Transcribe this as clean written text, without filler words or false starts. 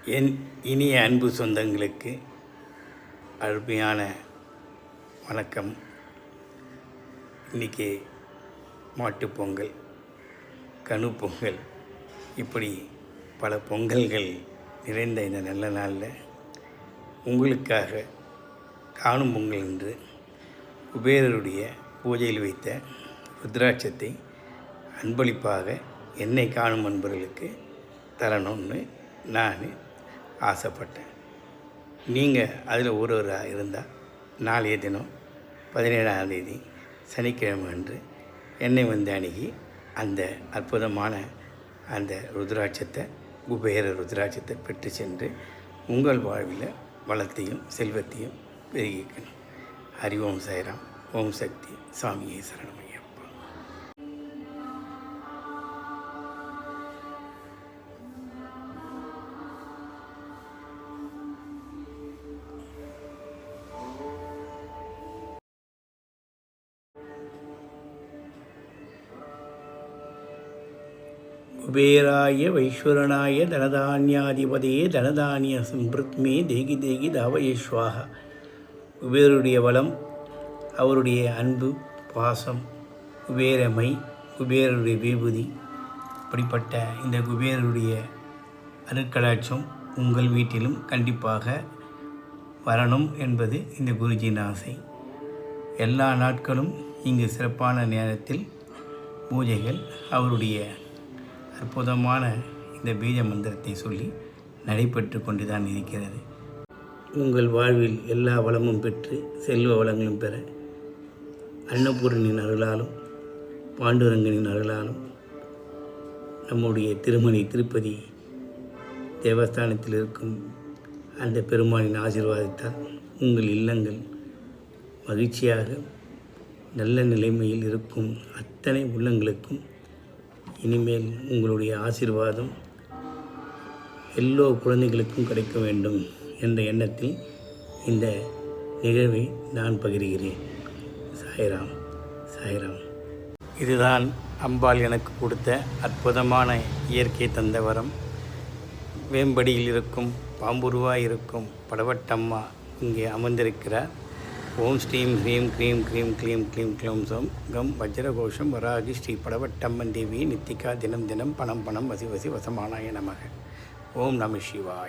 என் இனிய அன்பு சொந்தங்களுக்கு அருமையான வணக்கம். இன்றைக்கி மாட்டுப்பொங்கல், கணுப்பொங்கல், இப்படி பல பொங்கல்கள் நிறைந்த இந்த நல்ல நாளில் உங்களுக்காக காணும் பொங்கல் என்று குபேரருடைய பூஜையில் வைத்த ருத்ராட்சத்தை அன்பளிப்பாக என்னை காணும் அன்பர்களுக்கு தரணும்னு நான் ஆசைப்பட்டேன். நீங்கள் அதில் ஒருவராக இருந்தால் நாளைய தினம் 17ஆம் தேதி சனிக்கிழமை அன்று என்னை வந்து அணுகி அந்த அற்புதமான அந்த ருத்ராட்சத்தை, குபேர ருத்ராட்சத்தை பெற்று சென்று உங்கள் வாழ்வில் வளத்தையும் செல்வத்தையும் பெருகிக்கணும். ஹரி ஓம் சாய்ராம். ஓம் சக்தி. சாமியே சரணமையப்பா. குபேராய வைஸ்வரனாய தனதானியாதிபதே தனதானிய சம்பிருத்மே தேகி தேகி தாவயேஸ்வாக. குபேருடைய வளம், அவருடைய அன்பு, பாசம், குபேரமை, குபேரருடைய விபூதி, அப்படிப்பட்ட இந்த குபேரருடைய அருட்கடாட்சம் உங்கள் வீட்டிலும் கண்டிப்பாக வரணும் என்பது இந்த குருஜியின் ஆசை. எல்லா நாட்களும் இங்கு சிறப்பான நேரத்தில் பூஜைகள், அவருடைய அற்புதமான இந்த பீஜ மந்திரத்தை சொல்லி நடைபெற்று கொண்டு தான் இருக்கிறது. உங்கள் வாழ்வில் எல்லா வளமும் பெற்று செல்வ வளங்களும் பெற அன்னபூரணியின் அருளாலும் பாண்டுரங்கனின் அருளாலும் நம்முடைய திருமணி திருப்பதி தேவஸ்தானத்தில் இருக்கும் அந்த பெருமானின் ஆசீர்வாதத்தால் உங்கள் இல்லங்கள் மகிழ்ச்சியாக நல்ல நிலைமையில் இருக்கும் அத்தனை உள்ளங்களுக்கும் இனிமேல் உங்களுடைய ஆசீர்வாதம் எல்லோ குழந்தைகளுக்கும் கிடைக்க வேண்டும் என்ற எண்ணத்தில் இந்த நிகழ்வை நான் பகிர்கிறேன். சாய்ராம், சாய்ராம். இதுதான் அம்பாள் எனக்கு கொடுத்த அற்புதமான இயற்கை தந்த வரம். வேம்படியில் இருக்கும் பாம்புருவாய் இருக்கும் படவட்டம்மா இங்கே அமர்ந்திருக்கிறார். ஓம் ஸ்ரீம் ஹ்ரீம் க்ரீம் க்ரீம் க்ளீம் க்ளீம் க்ளௌம் சோம் கம் வஜ்ரகோஷம் வராகி ஸ்ரீ படவட்டம்மன் தேவி நித்திகா தினம் தினம் பணம் பணம் வசி வசி வசமானாய நமக. ஓம் நம சிவாய்.